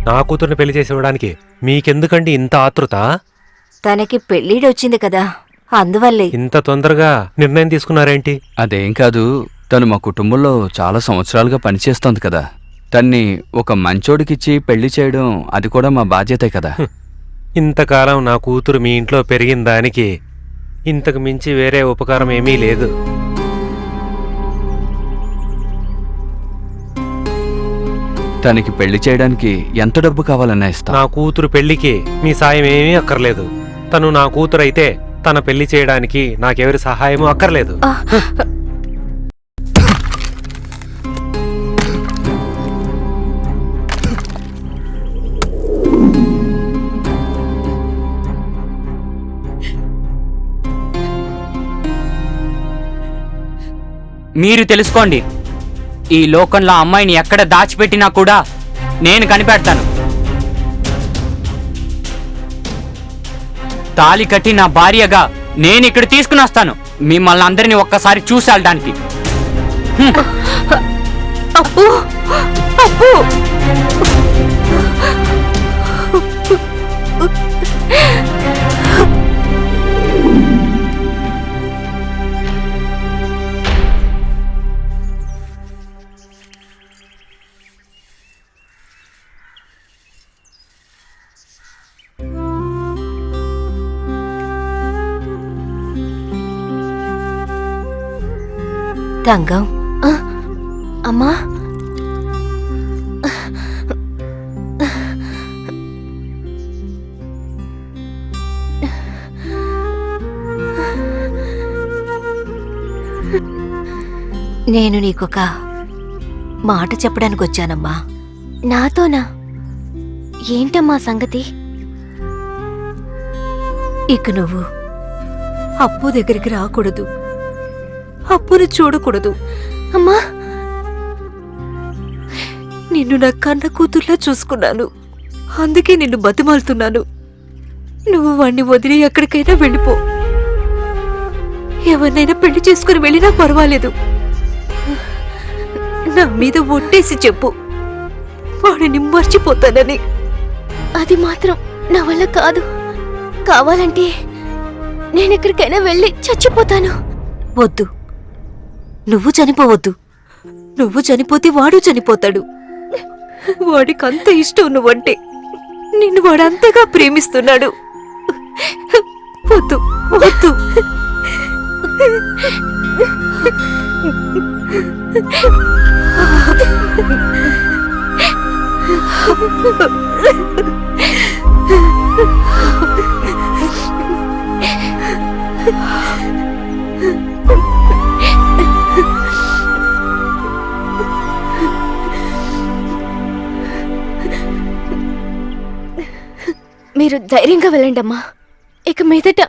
నా కూతుర్ని పెళ్లి చేసి ఇవ్వడానికి మీకెందుకండి ఇంత ఆతృత? తనకి పెళ్ళిడొచ్చింది కదా, అందువల్లే. ఇంత తొందరగా నిర్ణయం తీసుకున్నారేంటి? అదేం కాదు, తను మా కుటుంబంలో చాలా సంవత్సరాలుగా పనిచేస్తోంది కదా. తన్ని ఒక మంచోడికిచ్చి పెళ్లి చేయడం అది కూడా మా బాధ్యతే కదా. ఇంతకాలం నా కూతురు మీ ఇంట్లో పెరిగిన దానికి ఇంతకు మించి వేరే ఉపకారం ఏమీ లేదు. తనకి పెళ్లి చేయడానికి ఎంత డబ్బు కావాలన్నా ఇస్తా. నా కూతురు పెళ్లికి మీ సాయం ఏమీ అక్కర్లేదు. తను నా కూతురు అయితే తన పెళ్లి చేయడానికి నాకెవరి సహాయమూ అక్కర్లేదు. మీరు తెలుసుకోండి, ఈ లోకంలో అమ్మాయిని ఎక్కడ దాచిపెట్టినా కూడా నేను కనిపెడతాను. తాళి కట్టి నా భార్యగా నేను ఇక్కడ తీసుకుని వస్తాను. మిమ్మల్ని అందరినీ ఒక్కసారి చూసి వెళ్ళడానికి. అప్పు అప్పు తంగం. అమ్మా, నేను నీకొక మాట చెప్పడానికి వచ్చానమ్మా. నాతోనా? ఏంటమ్మా సంగతి? ఇక నువ్వు అప్పు దగ్గరికి రాకూడదు, అప్పును చూడకూడదు. అమ్మా, నిన్ను నా కన్న కూతుర్లా చూసుకున్నాను, అందుకే నిన్ను బతిమాలుతున్నాను. నువ్వు వాణ్ణి వదిలి ఎక్కడికైనా వెళ్ళిపో. ఎవరినైనా పెళ్లి చేసుకుని వెళ్ళినా పర్వాలేదు. నా మీద ఒట్టేసి చెప్పు, వాడిని మర్చిపోతానని. అది మాత్రం నా వల్ల కాదు. కావాలంటే నేనెక్కడికైనా వెళ్ళి చచ్చిపోతాను. వద్దు, నువ్వు చనిపోవద్దు. నువ్వు చనిపోతే వాడు చనిపోతాడు. వాడికి అంత ఇష్టం నువ్వంటే. నిన్ను వాడంతగా ప్రేమిస్తున్నాడు. వద్దు వద్దు. మీరు ధైర్యంగా వెళ్ళండి అమ్మా. ఇక మీదట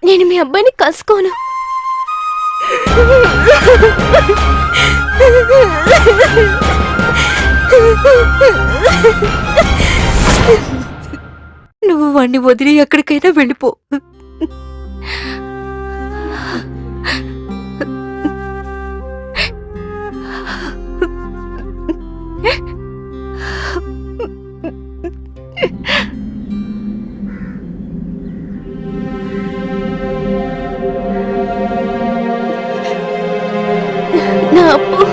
నేను మీ అబ్బాయిని కలుసుకోను. నువ్వు వాణ్ణి వదిలి ఎక్కడికైనా వెళ్ళిపో. నా అప్పు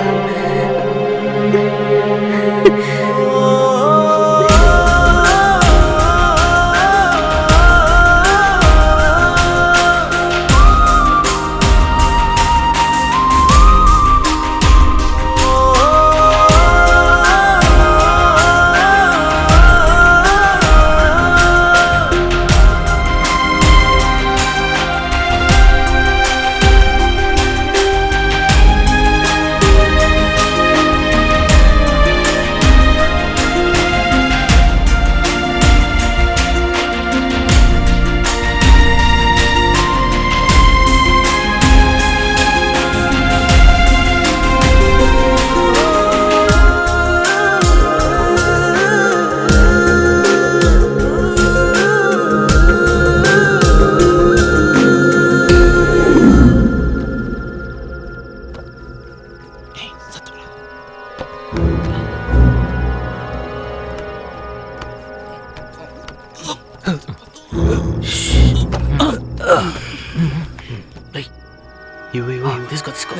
తీసుకో తీసుకో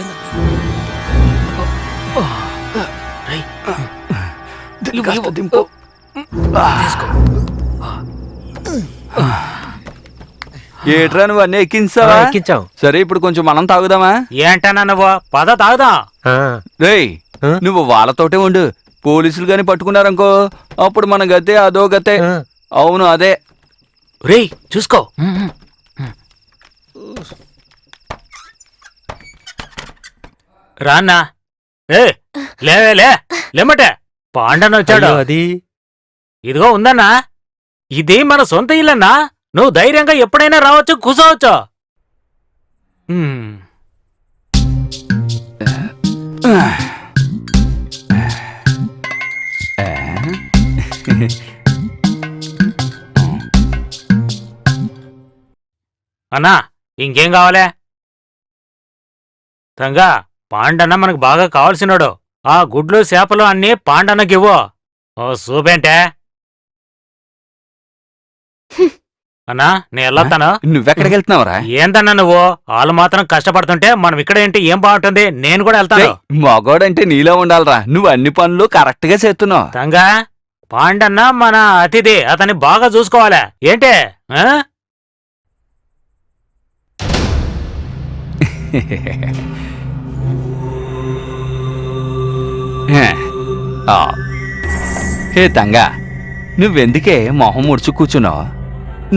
కాస్త దింపు. ఏట్రా నువ్వు అన్నీ ఎక్కించావా? ఎక్కించాం. సరే ఇప్పుడు కొంచెం మనం తాగుదామా? ఏంటన్నా నువ్వు పద తాగుదాం. ఆ, రేయ్ ఆ? నువ్వు వాళ్ళతోటే ఉండు. పోలీసులు గాని పట్టుకున్నారనుకో అప్పుడు మన గతే అదో గతే. ఆ. అవును అదే. రేయ్ చూసుకో. రాన్నా ఏ లేవే లేమటే పాండన్న వచ్చాడు. అయ్యో, అది ఇదిగో ఉందన్నా, ఇది మన సొంత ఇల్లన్నా. నువ్వు ధైర్యంగా ఎప్పుడైనా రావచ్చు, కూర్చోవచ్చు. అన్నా ఇంకేం కావాలే? తంగా పాండన్న మనకు బాగా కావాల్సినాడు. ఆ గుడ్లు చేపలు అన్నీ పాండన్నకివ్వు. ఓ సూపేంటే అన్నా నేను వెళ్ళొస్తాను. నువ్వెక్కడికి వెళ్తున్నావురా? ఏందన్నా నువ్వు? వాళ్ళు మాత్రం కష్టపడుతుంటే మనం ఇక్కడ ఏంటి ఏం బాగుంటుంది? నేను కూడా వెళ్తాను. మగోడంటే నీలో ఉండాలిరా. నువ్వు అన్ని పనులు కరెక్ట్ గా చేస్తున్నావు. తంగా పాండన్న మన అతిథి, అతన్ని బాగా చూసుకోవాలి. ఏంటే ఆ? హే తంగా, నువ్వెందుకే మొహం ముడుచు కూర్చున్నావు?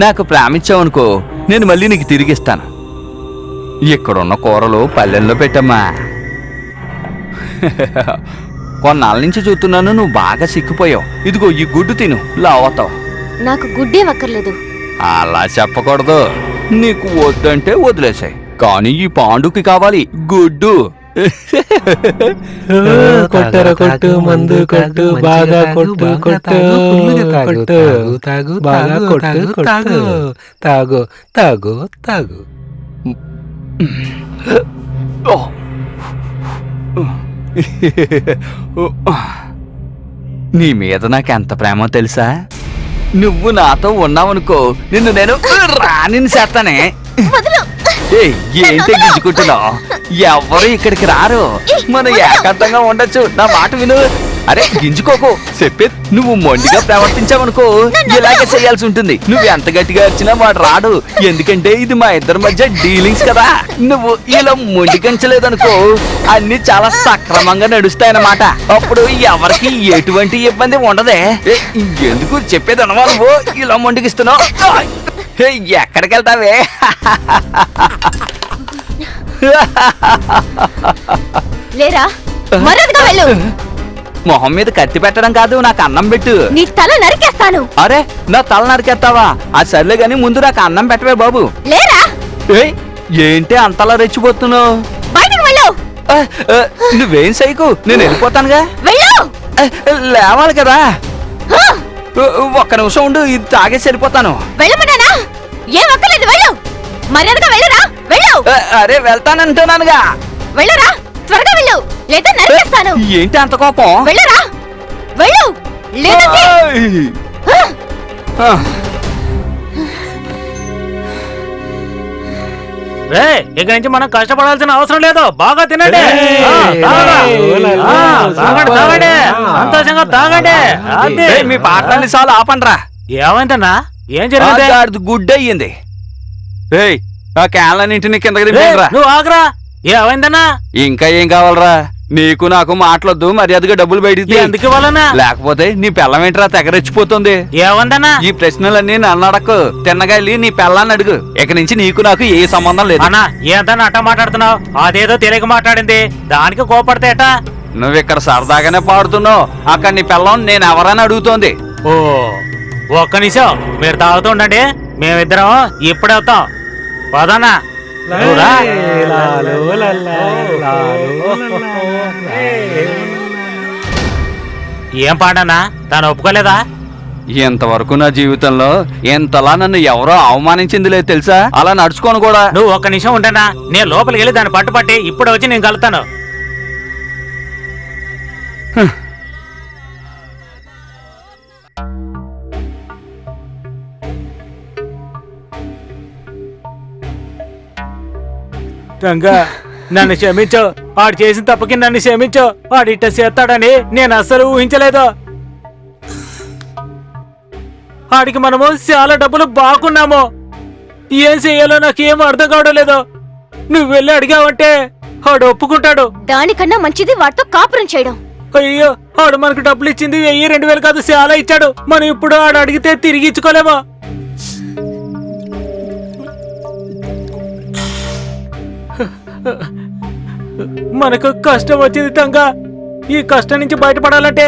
నాకు ప్రేమించావనుకో నేను మళ్ళీ నీకు తిరిగిస్తాను. ఇక్కడున్న కూరలు పల్లెల్లో పెట్టమ్మా. కొన్నాళ్ళ నుంచి చూస్తున్నాను నువ్వు బాగా సిక్కిపోయావు. ఇదిగో ఈ గుడ్డు తిను, లావతావు. నాకు గుడ్డే వక్కర్లేదు. అలా చెప్పకూడదు. నీకు వద్దంటే వదిలేసాయి, కానీ ఈ పాండుకి కావాలి గుడ్డు. కొట్టర కొట్టు, మందు కొట్టు, బాగా కొట్టు కొట్టు, కొట్టు తాగు, బాగా కొట్టు కొట్టు, తాగు తాగు తాగు. నీ మీద నాకెంత ప్రేమో తెలుసా? నువ్వు నాతో ఉన్నావనుకో నిన్ను నేను రానిని చేస్తానే. ఏంటి గిచ్చుకుంటున్నావు? ఎవరు ఇక్కడికి రారు, మనం ఏకాంతంగా ఉండొచ్చు. నా మాట విను. అరే గింజుకోకు, చెప్పే. నువ్వు మొండిగా ప్రవర్తించావనుకో ఇలాగే చేయాల్సి ఉంటుంది. నువ్వు ఎంత గట్టిగా వచ్చినా వాడు రాడు, ఎందుకంటే ఇది మా ఇద్దరి మధ్య డీలింగ్స్ కదా. నువ్వు ఇలా మొండికించలేదనుకో అన్ని చాలా సక్రమంగా నడుస్తాయన్నమాట. అప్పుడు ఎవరికి ఎటువంటి ఇబ్బంది ఉండదే. ఎందుకు చెప్పేది అనవా నువ్వు ఇలా మొండికిస్తున్నావు? ఎక్కడికి వెళ్తావే? లేరా, మర్యాదగా వెళ్ళు. మొహం మీద కత్తి పెట్టడం కాదు, నాకు అన్నం పెట్టు. నీ తల నరికేస్తాను. అరే నా తల నరికేస్తావా? అది సర్లే గాని ముందు నాకు అన్నం పెట్టవే బాబు. లేరా, ఏయ్ ఏంటి అంతలా రెచ్చిపోతున్నావు? బయటకు వెళ్ళు. నువ్వేం సైకు, నేను వెళ్ళిపోతానుగా. వెళ్ళు. లేవాలి కదా. ఒక్క నిమిషం ఉండు, ఇది తాగేసి వెళ్ళిపోతాను. వెళ్ళమన్నానా? ఏం వక్కలేదు, వెళ్ళు. మర్యాదగా వెళ్ళరా, వెళ్ళు. అరే వెళ్తానంటున్నానుగా. వెళ్ళరా, త్వరగా వెళ్ళు, లేదా నరికేస్తాను. ఏంటి అంత కోపం? వెళ్ళరా, వెళ్ళు, లేదంటే రే ఇక నుంచి మనం కష్టపడాల్సిన అవసరం లేదు. బాగా తినండి, తాగండి, సంతోషంగా తాగండి. మీ పాటలన్నీ చాలు ఆపండ్రా. ఏమైందన్నా? ఏం జరిగింది? గుడ్ అయ్యింది. ఏయ్ ఆ క్యాన్లన్నింటినీ కిందకి దింపేయండిరా. నువ్వు ఆగరా. ఏమైందన్నా? ఇంకా ఏం కావాలరా? నీకు నాకు మాట్లాడద్దు, మర్యాదగా డబ్బులు బయటికి ఎందుకు ఇవ్వాలన్నా? లేకపోతే నీ పెళ్ళం ఏంట్రా తెగరెచ్చిపోతుంది? ఏమందన్నా? ఈ ప్రశ్నలన్నీ నన్ను అడక్కు, తిన్నగా వెళ్ళి నీ పెళ్ళాన్ని అడుగు. ఇక నుంచి నీకు నాకు ఏ సంబంధం లేదు. అన్నా ఏంటన్నా అట్ట మాట్లాడుతున్నావు? అదేదో తెలియక మాట్లాడింది, దానికి కోపడితే ఎట్టా? నువ్వు ఇక్కడ సరదాగానే పాడుతున్నావు, అక్కడ నీ పెళ్ళం నేను ఎవరని అడుగుతోంది. ఓ ఒక్క నిమిషం మీరు తాగుతూ ఉండండి, మేమిద్దరం ఇప్పుడే వస్తాం. పదన్నా నువ్వురా. ఏం పాడన్నా? తను ఒప్పుకోలేదా? ఇంతవరకు నా జీవితంలో ఇంతలా నన్ను ఎవరో అవమానించింది లేదు తెలుసా. అలా నడుచుకోను కూడా. నువ్వు ఒక్క నిమిషం ఉండనా, నేను లోపలికి వెళ్ళి దాన్ని పట్టుపట్టి ఇప్పుడు వచ్చి నేను కలుతాను. తంగా నన్ను క్షమించు. వాడు చేసిన తప్పకి నన్ను క్షమించు. వాడు ఇట్ట చేస్తాడని నేను అస్సలు ఊహించలేదు. వాడికి మనము చాలా డబ్బులు బాగున్నాము. ఏం చెయ్యాలో నాకేం అర్థం కావడం లేదు. నువ్వు వెళ్ళి అడిగావంటే వాడు ఒప్పుకుంటాడు. దానికన్నా మంచిది వాడితో కాపురం చేయడం. అయ్యో, వాడు మనకు డబ్బులు ఇచ్చింది 1000-2000 కాదు, చాలా ఇచ్చాడు. మనం ఇప్పుడు వాడు అడిగితే తిరిగి ఇచ్చుకోలేమా? మనకు కష్టం వచ్చింది తంగా. ఈ కష్టం నుంచి బయటపడాలంటే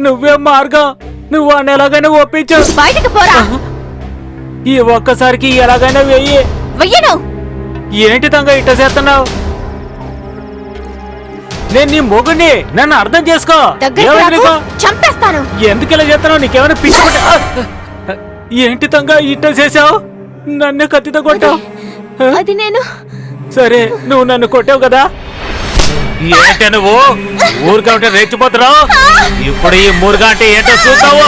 నువ్వే మార్గం. నువ్వు వాడిని ఎలాగైనా ఒప్పించు. బయటకు పోరా. ఈ ఒక్కసారికి ఎలాగైనా వెయ్యను. ఏంటి తంగా ఇట్ట చేస్తున్నావు? నేను నీ మొగుడిని, నన్ను అర్థం చేసుకో. చంపేస్తాను. ఎందుకు ఇలా చేస్తున్నావు? నీకేమైనా పిచ్చి పట్టా? ఏంటి తంగా ఇట్ట చేసావు? నన్ను కత్తితో కొట్టావు. అది నేను. సరే, నువ్వు నన్ను కొట్టావు కదా. ఏంటే నువ్వు ఊరికే ఉంటే రెచ్చిపోతున్నావు? ఇప్పుడు ఈ మురుగా అంటే ఏంటో చూస్తావు.